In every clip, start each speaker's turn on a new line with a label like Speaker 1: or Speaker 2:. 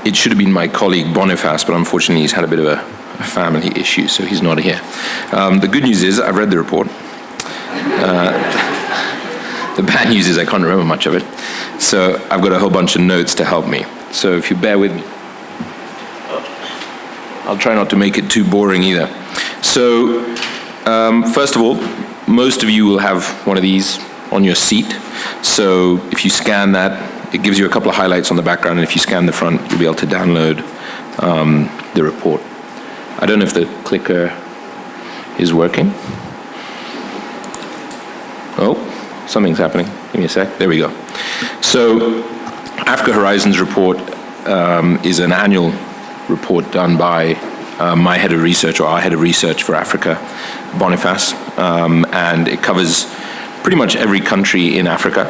Speaker 1: it should have been my colleague Boniface, but unfortunately he's had a bit of a family issue, so he's not here. The good news is I've read the report. The bad news is I can't remember much of it. So I've got a whole bunch of notes to help me. So if you bear with me, I'll try not to make it too boring either. So first of all, most of you will have one of these on your seat. So if you scan that, it gives you a couple of highlights on the background, and if you scan the front, you'll be able to download the report. I don't know if the clicker is working. Oh, something's happening. Give me a sec. There we go. So Africa Horizons report is an annual report done by my head of research, or our head of research for Africa, Boniface, and it covers pretty much every country in Africa.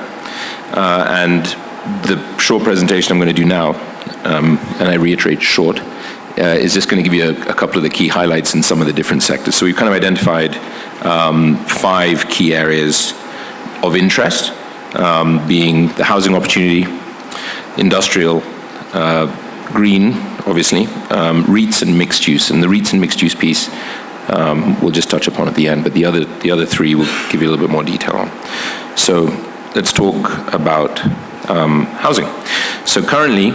Speaker 1: And the short presentation I'm going to do now, and I reiterate short, is just going to give you a couple of the key highlights in some of the different sectors. So we've kind of identified 5 key areas of interest, being the housing opportunity, industrial, green, obviously, REITs and mixed use. And the REITs and mixed use piece we'll just touch upon at the end, but the other 3 we'll give you a little bit more detail on. So let's talk about housing. So currently,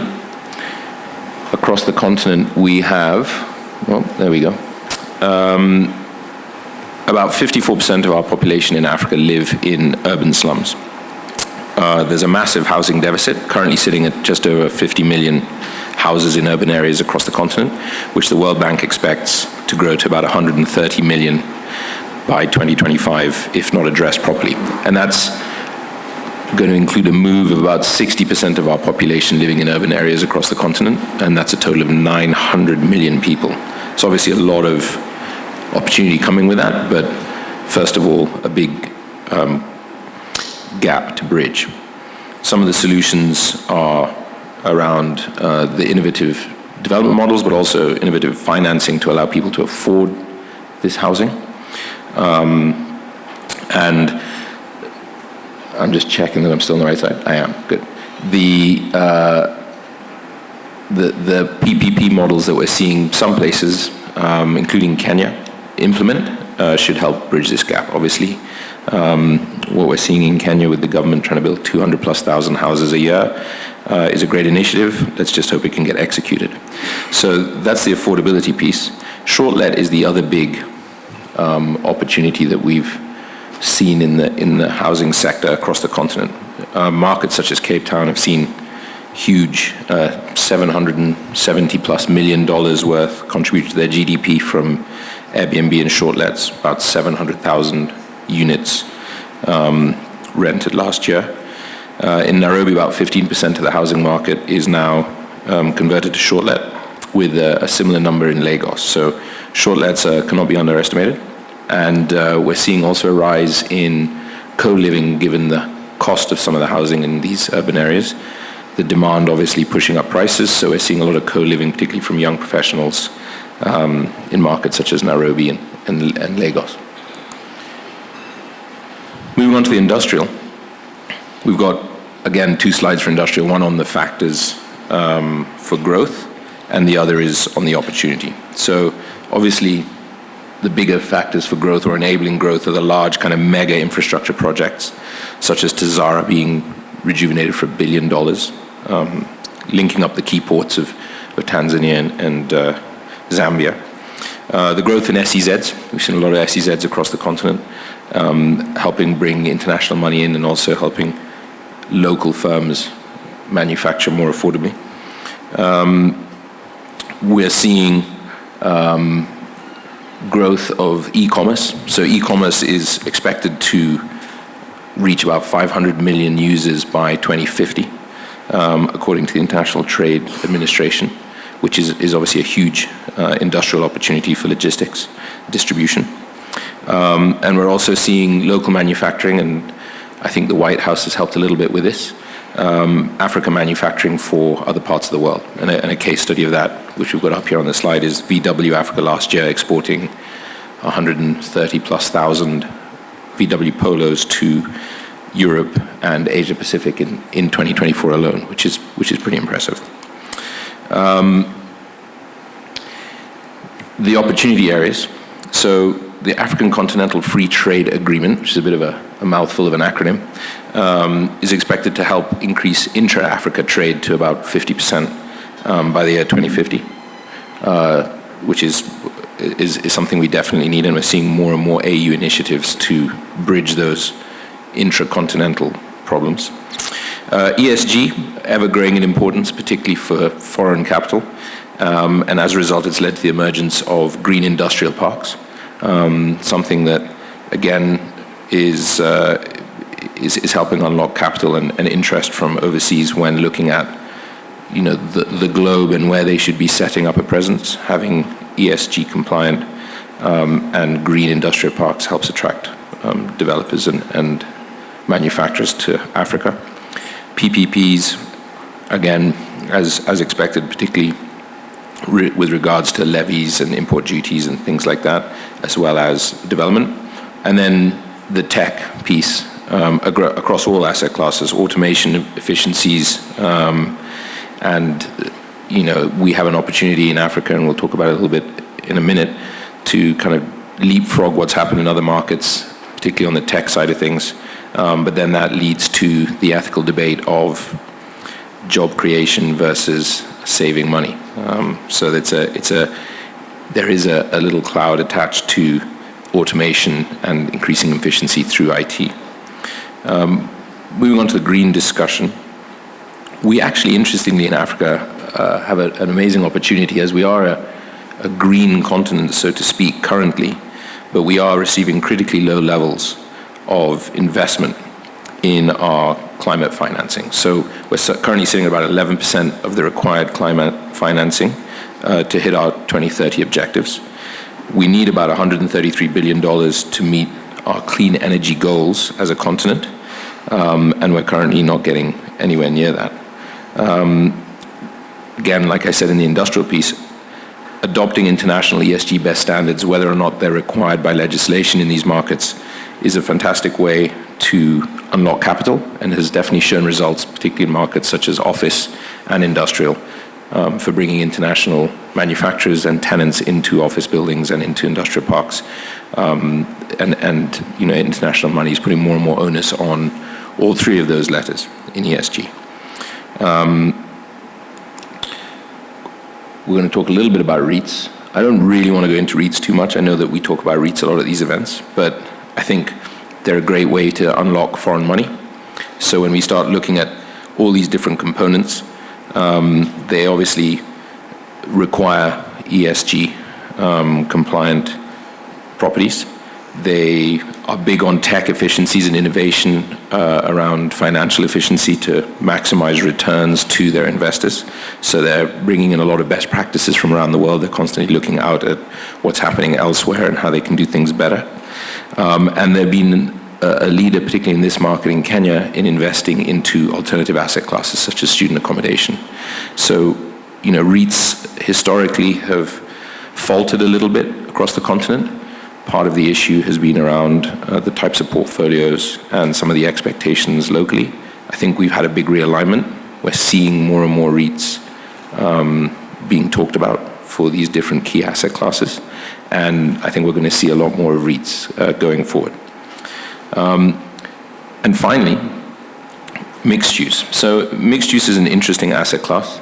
Speaker 1: across the continent, we have, well, there we go. About 54% of our population in Africa live in urban slums. There's a massive housing deficit, currently sitting at just over 50 million houses in urban areas across the continent, which the World Bank expects to grow to about 130 million by 2025, if not addressed properly. And that's going to include a move of about 60% of our population living in urban areas across the continent, and that's a total of 900 million people. So obviously a lot of opportunity coming with that, but first of all, a big gap to bridge. Some of the solutions are around the innovative development models, but also innovative financing to allow people to afford this housing. And I'm just checking that I'm still on the right side. I am, good. The PPP models that we're seeing some places, including Kenya, implement should help bridge this gap. Obviously, what we're seeing in Kenya with the government trying to build 200,000+ houses a year is a great initiative. Let's just hope it can get executed. So that's the affordability piece. Short let is the other big opportunity that we've seen in the housing sector across the continent. Markets such as Cape Town have seen huge $770+ million worth contributed to their GDP from Airbnb and short lets, about 700,000 units rented last year. In Nairobi, about 15% of the housing market is now converted to short let, with a similar number in Lagos. So short lets cannot be underestimated. And we're seeing also a rise in co-living given the cost of some of the housing in these urban areas. The demand obviously pushing up prices, so we're seeing a lot of co-living, particularly from young professionals in markets such as Nairobi and Lagos. Moving on to the industrial. We've got, again, 2 slides for industrial, one on the factors for growth, and the other is on the opportunity. So obviously, the bigger factors for growth or enabling growth are the large kind of mega infrastructure projects, such as Tazara being rejuvenated for $1 billion, linking up the key ports of Tanzania and Zambia. The growth in SEZs, we've seen a lot of SEZs across the continent, helping bring international money in and also helping local firms manufacture more affordably. We're seeing growth of e-commerce. So e-commerce is expected to reach about 500 million users by 2050, according to the International Trade Administration, which is obviously a huge industrial opportunity for logistics, distribution. And we're also seeing local manufacturing, and I think the White House has helped a little bit with this, Africa manufacturing for other parts of the world. And a case study of that, which we've got up here on the slide, is VW Africa last year exporting 130,000+ VW Polos to Europe and Asia Pacific in 2024 alone, which is pretty impressive. The opportunity areas. So the African Continental Free Trade Agreement, which is a bit of a mouthful of an acronym, is expected to help increase intra-Africa trade to about 50% by the year 2050, which is something we definitely need, and we're seeing more and more AU initiatives to bridge those intracontinental problems. ESG, ever growing in importance, particularly for foreign capital, and as a result, it's led to the emergence of green industrial parks, something that, again, is helping unlock capital and interest from overseas when looking at, the globe and where they should be setting up a presence. Having ESG compliant and green industrial parks helps attract developers and manufacturers to Africa. PPPs, again, as expected, particularly with regards to levies and import duties and things like that, as well as development. And then the tech piece across all asset classes, automation, efficiencies, and we have an opportunity in Africa, and we'll talk about it a little bit in a minute, to kind of leapfrog what's happened in other markets, particularly on the tech side of things. But then that leads to the ethical debate of job creation versus saving money. So there is a little cloud attached to automation and increasing efficiency through IT. Moving on to the green discussion. We actually, interestingly, in Africa, have an amazing opportunity, as we are a green continent, so to speak, currently, but we are receiving critically low levels of investment in our climate financing. So we're currently sitting at about 11% of the required climate financing to hit our 2030 objectives. We need about $133 billion to meet our clean energy goals as a continent, and we're currently not getting anywhere near that. Again, like I said in the industrial piece, adopting international ESG best standards, whether or not they're required by legislation in these markets, is a fantastic way to unlock capital, and has definitely shown results, particularly in markets such as office and industrial, for bringing international manufacturers and tenants into office buildings and into industrial parks. International money is putting more and more onus on all three of those letters in ESG. We're going to talk a little bit about REITs. I don't really want to go into REITs too much. I know that we talk about REITs a lot at these events, but I think they're a great way to unlock foreign money. So when we start looking at all these different components, they obviously require ESG compliant properties. They are big on tech efficiencies and innovation around financial efficiency to maximize returns to their investors. So they're bringing in a lot of best practices from around the world. They're constantly looking out at what's happening elsewhere and how they can do things better. And they've been a leader, particularly in this market in Kenya, in investing into alternative asset classes such as student accommodation. So, REITs historically have faltered a little bit across the continent. Part of the issue has been around the types of portfolios and some of the expectations locally. I think we've had a big realignment. We're seeing more and more REITs being talked about for these different key asset classes. And I think we're going to see a lot more of REITs going forward. And finally, mixed use. So mixed use is an interesting asset class.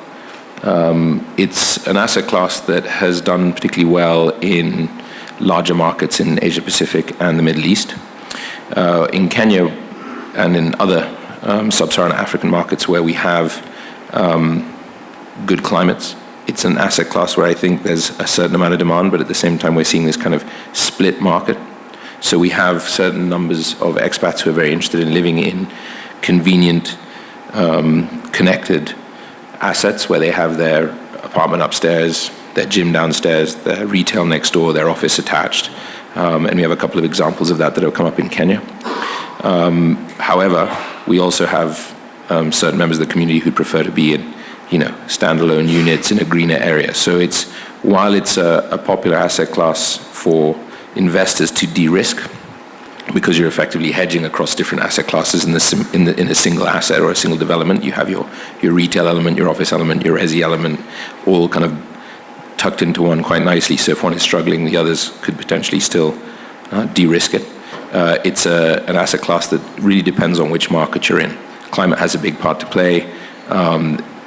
Speaker 1: It's an asset class that has done particularly well in larger markets in Asia Pacific and the Middle East. In Kenya and in other sub-Saharan African markets where we have good climates, it's an asset class where I think there's a certain amount of demand, but at the same time we're seeing this kind of split market. So we have certain numbers of expats who are very interested in living in convenient, connected assets where they have their apartment upstairs, their gym downstairs, their retail next door, their office attached. And we have a couple of examples of that have come up in Kenya. However, we also have certain members of the community who prefer to be in, standalone units in a greener area. So while it's a popular asset class for investors to de-risk, because you're effectively hedging across different asset classes in a single asset or a single development. You have your retail element, your office element, your resi element, all kind of tucked into one quite nicely. So if one is struggling, the others could potentially still de-risk it. It's an asset class that really depends on which market you're in. Climate has a big part to play.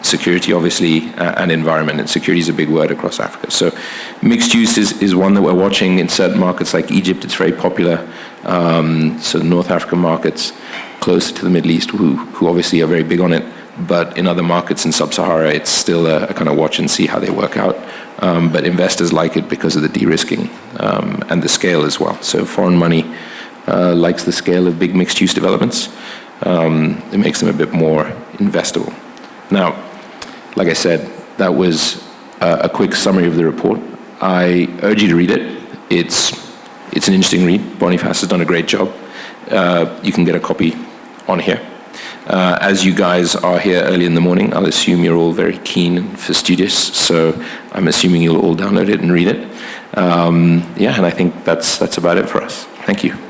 Speaker 1: Security, obviously, and environment. And security is a big word across Africa. So mixed use is one that we're watching in certain markets like Egypt. It's very popular. So North African markets, closer to the Middle East, who obviously are very big on it. But in other markets in Sub-Sahara, it's still a kind of watch and see how they work out. But investors like it because of the de-risking and the scale as well. So foreign money likes the scale of big mixed-use developments. It makes them a bit more investable. Now, like I said, that was a quick summary of the report. I urge you to read it. It's an interesting read. Boniface has done a great job. You can get a copy on here. As you guys are here early in the morning, I'll assume you're all very keen and fastidious, so I'm assuming you'll all download it and read it. And I think that's about it for us. Thank you.